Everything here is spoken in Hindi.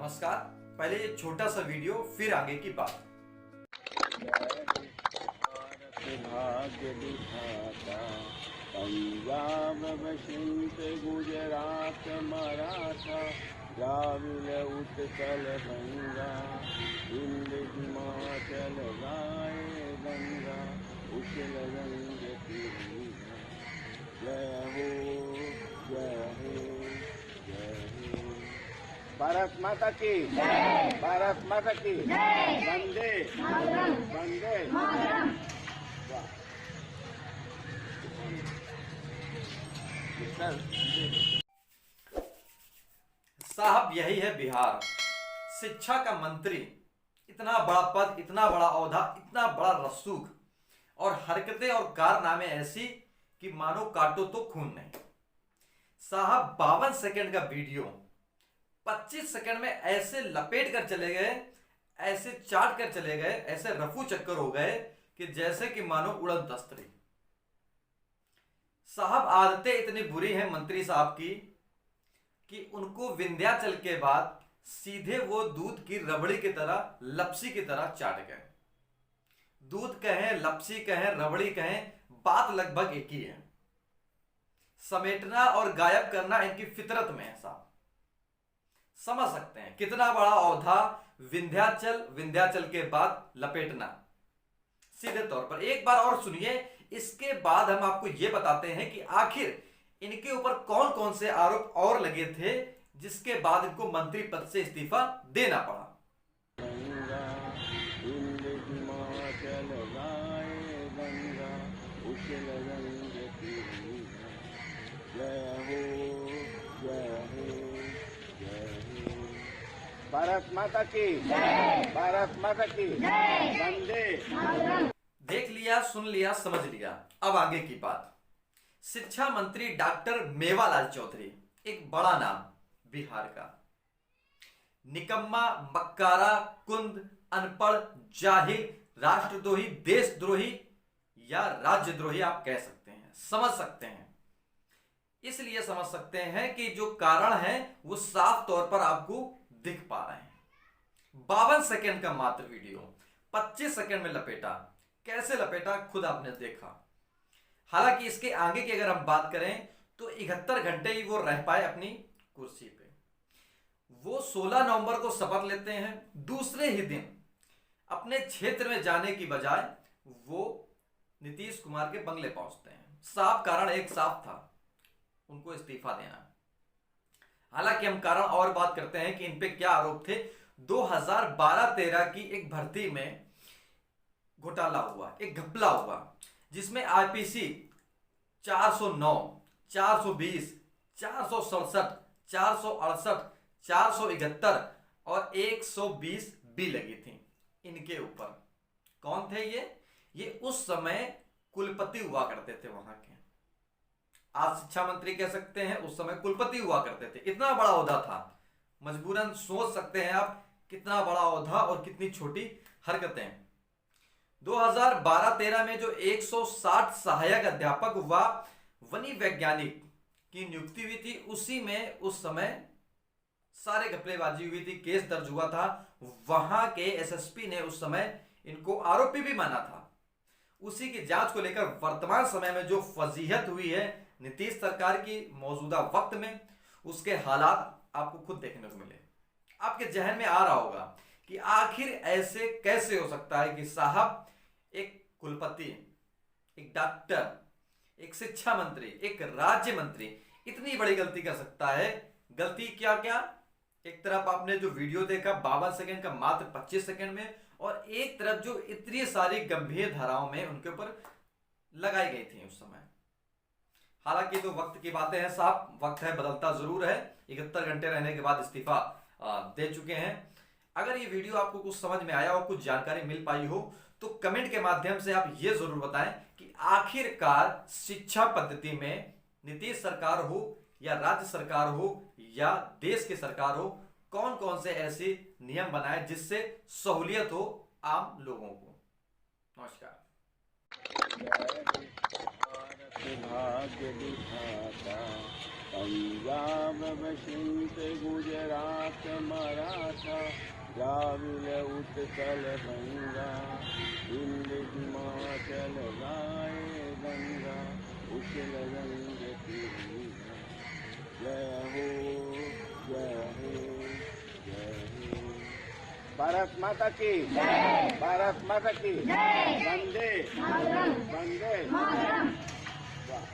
नमस्कार। पहले ये छोटा सा वीडियो, फिर आगे की बात। भाग्य दिखाता पंजाब बसंत गुजरात मराठा द्राविड़ उत्कल गंगा हिंद हिमाचल गाए गंगा उछल रंग तिरंगा। जय हो जय हो जय हो। भारत माता की जय। भारत माता की जय। वंदे वंदे साहब, यही है बिहार। शिक्षा का मंत्री, इतना बड़ा पद, इतना बड़ा औहदा, इतना बड़ा रसूख, और हरकतें और कारनामे ऐसी कि मानो काटो तो खून नहीं। साहब 52 सेकंड का वीडियो 25 सेकंड में ऐसे लपेट कर चले गए, ऐसे चाट कर चले गए, ऐसे रफू चक्कर हो गए कि जैसे कि मानो उड़न दस्तरी। साहब आदतें इतनी बुरी हैं मंत्री साहब की कि उनको विंध्याचल के बाद सीधे वो दूध की रबड़ी की तरह, लपसी की तरह चाट गए। दूध कहें, लपसी कहें, रबड़ी कहें, बात लगभग एक ही है। समेटना और गायब करना इनकी फितरत में है साहब। समझ सकते हैं कितना बड़ा औहदा, विंध्याचल, विंध्याचल के बाद लपेटना। सीधे तौर पर एक बार और सुनिए, इसके बाद हम आपको यह बताते हैं कि आखिर इनके ऊपर कौन कौन से आरोप और लगे थे जिसके बाद इनको मंत्री पद से इस्तीफा देना पड़ा। गंगा हिंद हिमाचल गाए गंगा उछल रंग तिरंगा। जय हो जय हो जय हो। भारत माता की जय। भारत माता की जय। वंदे। देख लिया, सुन लिया, समझ लिया। अब आगे की बात। शिक्षा मंत्री डॉक्टर मेवालाल चौधरी, एक बड़ा नाम बिहार का। निकम्मा, मक्कारा, कुंद, अनपढ़, जाहिल, राष्ट्रद्रोही, देशद्रोही या राज्यद्रोही आप कह सकते हैं, समझ सकते हैं। इसलिए समझ सकते हैं कि जो कारण है वो साफ तौर पर आपको दिख पा रहे हैं। 52 सेकंड का मात्र वीडियो 25 सेकंड में लपेटा। कैसे लपेटा खुद आपने देखा। हालांकि इसके आगे की अगर हम बात करें तो 71 घंटे ही वो रह पाए अपनी कुर्सी पे। वो 16 नवंबर को शपथ लेते हैं। दूसरे ही दिन अपने क्षेत्र में जाने की बजाय वो नीतीश कुमार के बंगले पहुंचते हैं। साफ कारण एक साफ था, उनको इस्तीफा देना। हालांकि हम कारण और बात करते हैं कि इन पे क्या आरोप थे। 2012-13 की एक भर्ती में घोटाला हुआ, एक घपला हुआ, जिसमें आईपीसी 409, 420, 467, 468, 471 और 120 बी लगी थी इनके ऊपर। कौन थे ये उस समय कुलपति हुआ करते थे वहां के। आज शिक्षा मंत्री कह सकते हैं, उस समय कुलपति हुआ करते थे। इतना बड़ा ओहदा था। मजबूरन सोच सकते हैं आप कितना बड़ा ओहदा और कितनी छोटी हरकतें। 2012-13 में जो 160 सहायक अध्यापक व वनी वैज्ञानिक की नियुक्ति हुई थी, उसी में उस समय सारे घपलेबाजी हुई थी, केस दर्ज हुआ था। वहां के एसएसपी ने उस समय इनको आरोपी भी माना था। उसी की जांच को लेकर वर्तमान समय में जो फजीहत हुई है नीतीश सरकार की मौजूदा वक्त में, उसके हालात आपको खुद देखने को मिले। आपके जहन में आ रहा होगा कि आखिर ऐसे कैसे हो सकता है कि साहब एक कुलपति, एक डॉक्टर, एक शिक्षा मंत्री, एक राज्य मंत्री इतनी बड़ी गलती कर सकता है। गलती क्या क्या? एक तरफ आपने जो वीडियो देखा 52 सेकंड का मात्र 25 सेकंड में, और एक तरफ जो इतनी सारी गंभीर धाराओं में उनके ऊपर लगाई गई थी उस समय। हालांकि तो वक्त की बातें हैं साहब, वक्त है, बदलता जरूर है। 71 घंटे रहने के बाद इस्तीफा दे चुके हैं। अगर ये वीडियो आपको कुछ समझ में आया हो, कुछ जानकारी मिल पाई हो, तो कमेंट के माध्यम से आप ये जरूर बताएं कि आखिरकार शिक्षा पद्धति में नीतीश सरकार हो या राज्य सरकार हो या देश की सरकार हो, कौन कौन से ऐसे नियम बनाए जिससे सहूलियत हो आम लोगों को। नमस्कार। भाग्य दिखाता पंजाब बसंत गुजरात मराठा द्राविड उत्कल गंगा हिंद हिमाचल गाए गंगा उछल रंग तिरंगा। जय हो जय हो जय हो। भारत माता की भारत माता की वंदे वंदे। वाह।